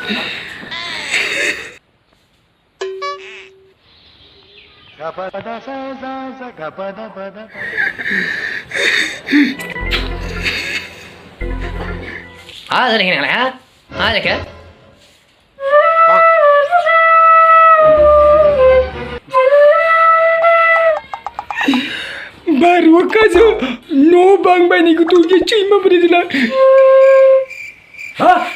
Ada yang lain, ada ke? Baru kaza no bang bani kutu ye cima berdila. Hah?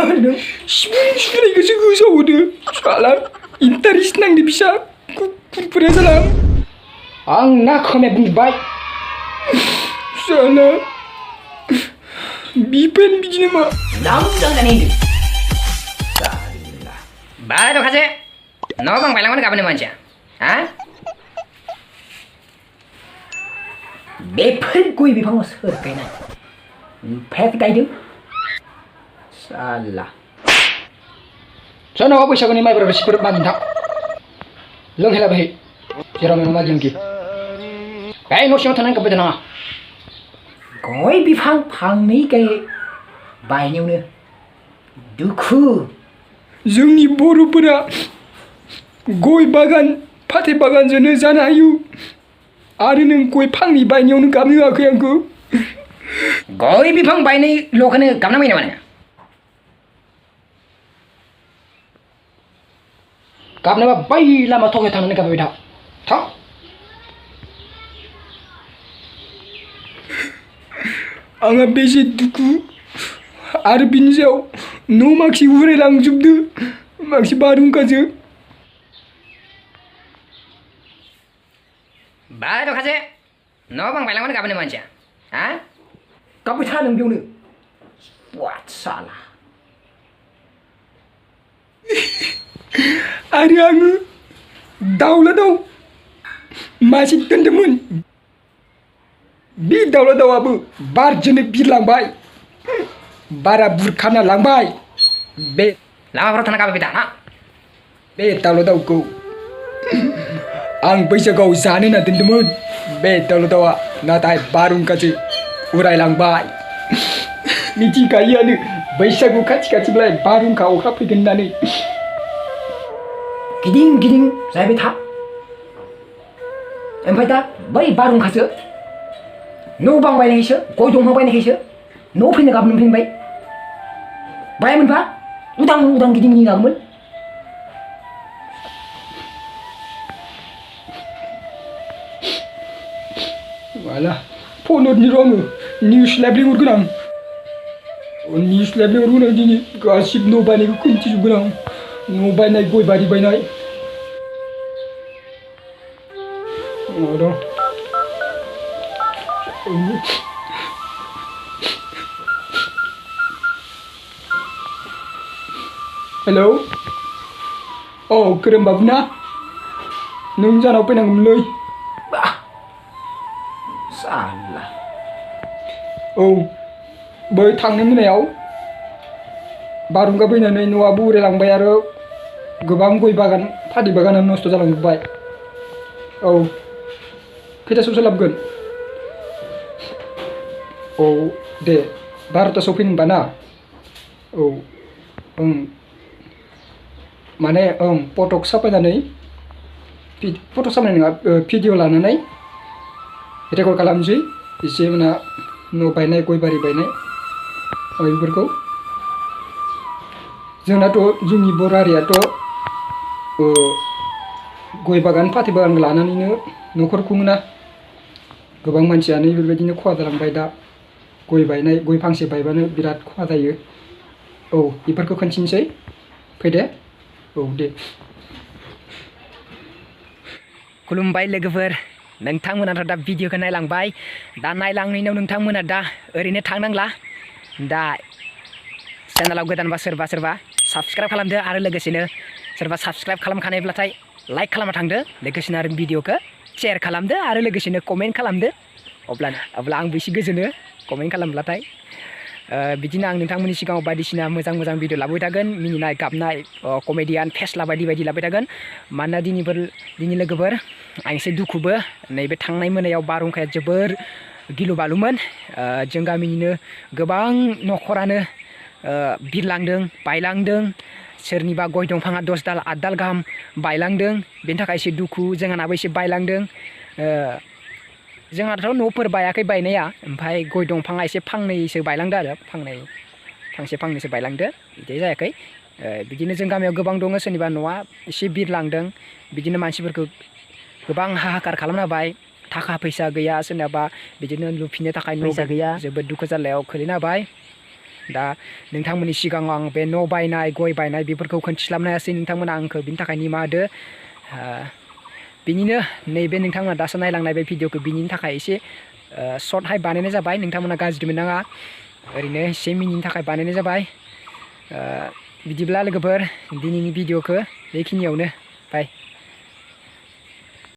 Ada. Sebenarnya kesugu sahaja. Salah. Interis nang di bisa. Ku salam. Ang nak kami baik. Salah. Bipen biji nama. Langsung kan ini. Salah. Baru kaza. No bang bailang mana kapan manja? Hah? बेफोर गय बिफांआव सोर गायनाय नुफेराखै गायदों साला सोरनावबा बैसागुनि माइब्रा रोसिफोर मागिनो थां लोंहैला बेहाय जेराव मेराव मागिनो गि बेहाय न' सिङाव थानानै गाबबाय थानाङा गय बिफां फांनै बायनायावनो दुखु जोंनि बर'फोरा गय बागान फाथै बागानजोंनो जानो हायो आरो नों गय फांनै बायनायावनो गाबनो होआखै आंखौ गय बिफां बायनायल'खौनो गाबना बायो नामा नोङो गाबनोबा बै लामा थगायाव थांनानै गाबबाय था थां आंहा बेसे दुखु आरो बिनि सायाव न' माखासे उरायलांजोबदो माखासे बारहुंखाजों बारो खासे न' बां बायलां mana गाबनो मानसिया हा गाबबाय था नों बेयावनो वाट साला आरो आङो दाउला दाउ मासे दोनदोंमोन बे दाउला दाउआबो बारजोंनो बिरलांबाय बारा बुरखाना लांबाय बे लामाफोराव थाना गाबबाय था ना बे दाउला दाउखौ आं बैसागुआव जानो होनना दोनदोंमोन बे दाउला दाउआ नाथाय बारहुंखाजों उरायलांबाय मिथिखायोआनो बैसागु खाथि खाथिब्लाय बारहुंखा अखा फैगोन होननानै गिदिं गिदिं जाहैबाय था ओमफ्राय दा बै बारहुंखासो न' बां बायनायखायसो गय दंफां बायनायखायसो न' फैनो गाबनो फैबाय बायामोनबा उदां उदां गिदिं गिदिं गाबोमोन Walah, phone ni rong news library urang. News library urang dini gasip no bani ko kunci urang. No bani boy bari bani. Ora. Hello. Oh, kerem babna. Nung janau penang mulai. साला औ बै थांनो मोनायाव बारहुंखा फैनानै न'आबो उरायलांबाय आरो गोबां गय बागान फाथै बागाना नस्थ' जालांजोब्बाय औ खैथासोआव लाबोगोन औ दे 12थासोआव फैनो होनबा ना औ माने फटक साफायनानै फटक साफायनाय नङा भिडिअ लानानै रेकर्ड खालामसै एसे मोना न' बायनाय गय बारि बायनाय बेफोरखौ जोंनाथ' जोंनि बर' हारियाथ' गय बागान फाथै बागान लानानैनो न'खर खुङोना गोबां मानसियानो बेबायदिनो खहा जालांबाय दा गय बायनाय गय फांसे बायबानो बिराद खहा जायो औ बेफोरखौ खोन्थिनोसै फैदे औ दे खुलुमबाय लोगोफोर नोंथांमोनाथ' दा भिडिअखौ नायलांबाय दा नायलांनायनि उनाव नोंथांमोना दा ओरैनो थांनांला दा चेनेलाव गोदानबा सोरबा साबस्क्राइब खालामदो आरो लोगोसेनो सोरबा साबस्क्राइब खालामखानायब्लाथाय लाइक खालामना थांदो लोगोसेनो आरो भिडिअखौ शेयार खालामदो आरो लोगोसेनो कमेन्ट खालामदो अब्ला आंबो एसे गोजोनो कमेन्ट खालामब्लाथाय बिदिनो आं नोंथांमोननि सिगाङाव बायदिसिना मोजां भिडिअ लाबोबाय थागोन मिनिनाय गाबनाय कमेडियान फेस्ला बायदि लाबोबाय थागोन मानोना दिनै लोगोफोर आं एसे दुखुबो नैबे थांनाय मोनायाव बारहुंखाया जोबोर गिलु बालुमोन जों गामिनिनो गोबां न'खरानो बिरलांदों बायलांदों सोरनिबा गय दंफाङा 10 दाल 8 दाल गाहाम बायलांदों बेनि थाखाय एसे दुखु जोंहानाबो एसे बायलांदों जोंहाथ' न'फोर बायाखै बायनाया ओमफ्राय गय दंफाङा एसे फांनैसो बायलांदो आरो फांसे फांनैसो बायलांदो बिदि जायाखै बिदिनो जों गामियाव गोबां दङ सोरनिबा न'आ एसे बिरलांदों बिदिनो मानसिफोरखौ गोबां हाहाकार खालामना होबाय थाखा फैसा गैया सोरनाबा बिदिनो लुफिननो थाखाय फैसा गैया जोबोद दुखु जारलायाव खोलैना होबाय दा नोंथांमोननि सिगाङाव आं बे न' बायनाय गय बायनाय बेफोरखौ खोन्थिस्लाबनो हायासै नोंथांमोना आंखौ बिनि थाखाय निमाहा होदो बिनिनो नैबे नोंथांमोना दासो नायलांनाय बे भिडिअखौ बिनि थाखाय एसे सर्टहाय बानायनाय जाबाय नोंथांमोना गाज्रि मोननाङा ओरैनो 1 मिनिटनि थाखाय बानायनाय जाबाय बिदिब्ला लोगोफोर दिनैनि भिडिअखौ बेखिनियावनो बाय